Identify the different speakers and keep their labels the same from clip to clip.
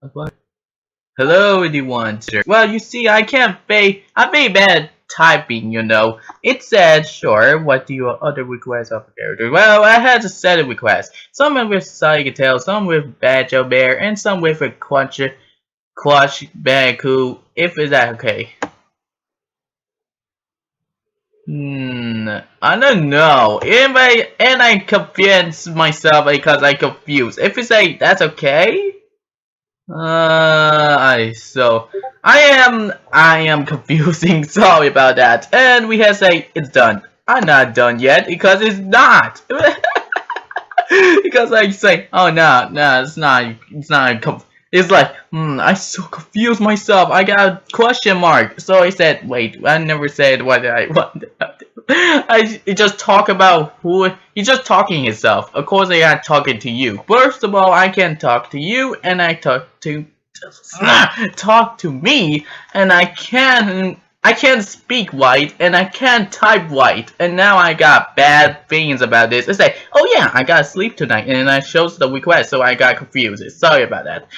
Speaker 1: What? Hello, everyone. Well, you see, I'm very bad at typing, you know. It said, sure, what do your other requests of the character? Well, I had a set of requests. Some with Sonic Tail, some with Badger Bear, and some with a Clutch Bandicoot. If is that okay? I don't know. And I confused myself because I confused. If you say that's okay, I am confusing. Sorry about that. And we have say it's done. I'm not done yet because it's not. Because I say, oh no, no, it's not. It's like, I so confused myself. I got a question mark. So I said, wait, I never said what I want. He just talk about who he's just talking himself. Of course, I got talking to you. First of all, I can talk to you, and I talk to me, and I can't speak right, and I can't type right, and now I got bad feelings about this. It's like, oh yeah, I gotta sleep tonight, and I chose the request, so I got confused. Sorry about that.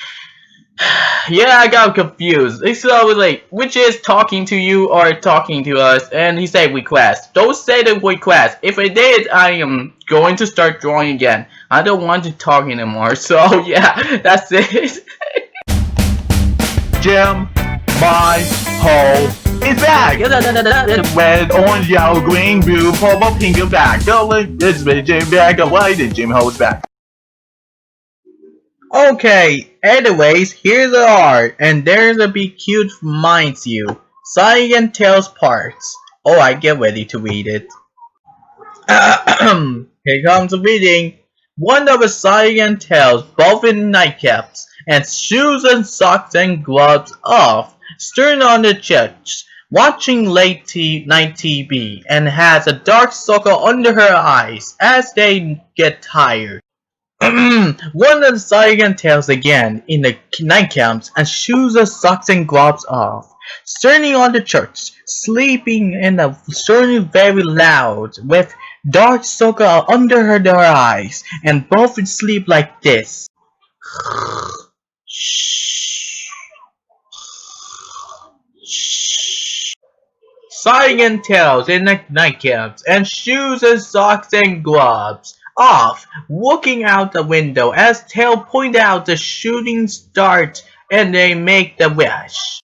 Speaker 1: Yeah, I got confused. It's always like, which is talking to you or talking to us, and he said request. Don't say the request. If I did, I am going to start drawing again. I don't want to talk anymore, so yeah, that's it.
Speaker 2: Jim, my hole is back! Red, orange, yellow, green, blue, purple, pink, and black. The link is with Jim back. Why did Jim Hole's back?
Speaker 1: Okay, anyways, here they are, and there's a big cute reminds you. Sonic and Tails parts. Oh, I get ready to read it. Here comes the reading. One of the Sonic and Tails, both in nightcaps, and shoes and socks and gloves off, staring on the church, watching night TV, and has a dark circle under her eyes as they get tired. One of the Saiyan tails again in the nightcaps and shoes and socks and gloves off. Turning on the church, sleeping in a certainly very loud, with dark circle under her eyes, and both would sleep like this. Saiyan tails in the nightcaps and shoes and socks and gloves off, looking out the window as Tail point out the shooting start and they make the wish.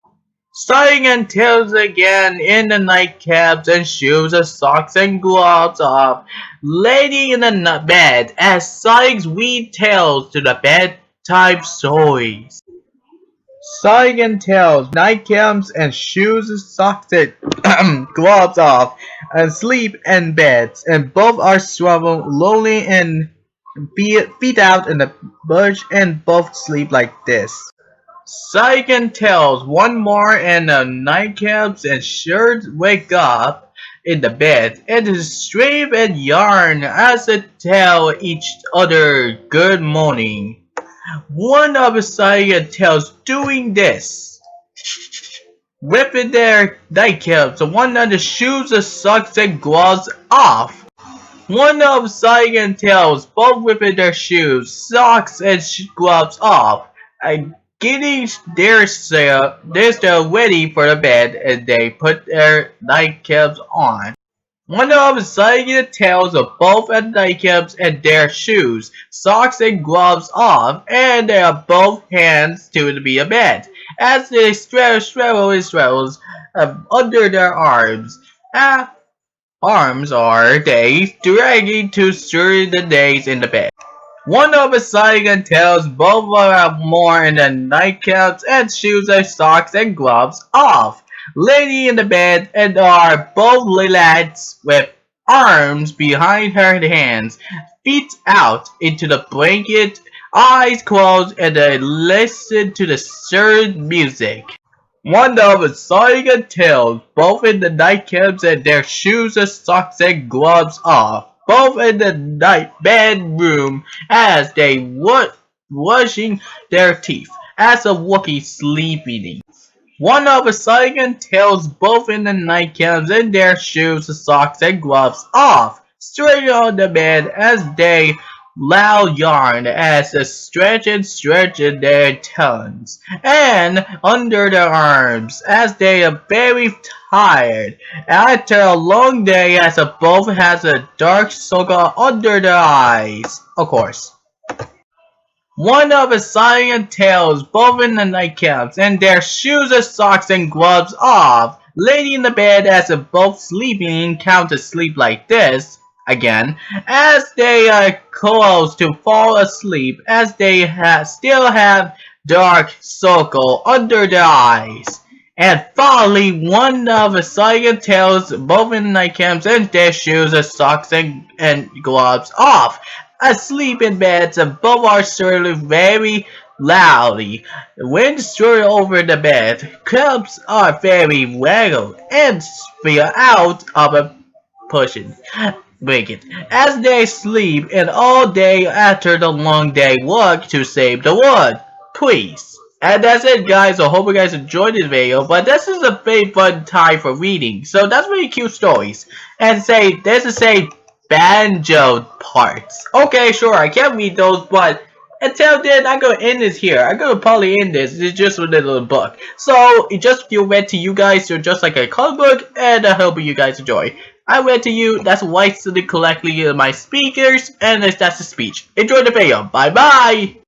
Speaker 1: Starting and Tails again in the nightcaps and shoes and socks and gloves off, laying in the bed as Sonic's read Tails to the bedtime stories. Sonic and Tails, nightcaps and shoes and socks and gloves off, and sleep in beds, and both are struggle lonely and feet out in the bush, and both sleep like this. Sonic and Tails, one more and the nightcaps and shirts wake up in the bed and strip and yarn as they tell each other good morning. One of the Saiyan tails doing this. Ripping their nightcaps, one of the shoes and socks and gloves off. One of Saiyan tails both ripping their shoes, socks, and gloves off, and getting their stuff ready for the bed, and they put their nightcaps on. One of the Saiyan tails of both at nightcaps and their shoes, socks and gloves off, and they are both hands to be a bed, as they straddles under their arms. Arms are they dragging to stir the days in the bed. One of the Saiyan tails both are more in the nightcaps and shoes and socks and gloves off, laying in the bed and are both relaxed with arms behind her hands, feet out into the blanket, eyes closed, and they listen to the stirred music. One of the Saiyan tails, both in the nightcaps and their shoes and socks and gloves off, both in the bedroom as they were brushing their teeth, as a Wookiee sleeping. One of the Saiyan tails, both in the nightcaps and their shoes, socks, and gloves off, straight on the bed as they loud yarn as they stretch and stretch their tongues and under their arms as they are very tired after a long day as both has a dark circle under their eyes. Of course. One of his silent tails, both in the nightcaps, and their shoes and socks and gloves off, laying in the bed as if both sleeping count to sleep like this, again, as they are close to fall asleep, as they still have dark circle under their eyes. And finally, one of the silent tails, both in the nightcaps, and their shoes and socks and gloves off, asleep in beds and both are stirring very loudly. The wind stirring over the bed. Cubs are very waggled and spill out of a pushing blanket as they sleep and all day after the long day work to save the world. Please. And that's it, guys. I hope you guys enjoyed this video. But this is a very fun time for reading. So that's really cute stories. And there's a banjo parts. Okay, sure, I can't read those, but until then, I'm gonna end this here. I'm gonna probably end this. It's just a little book. So, it just feel read to you guys. You're just like a comic book, and I hope you guys enjoy. I read to you. That's why I correctly in my speakers, and that's the speech. Enjoy the video. Bye-bye!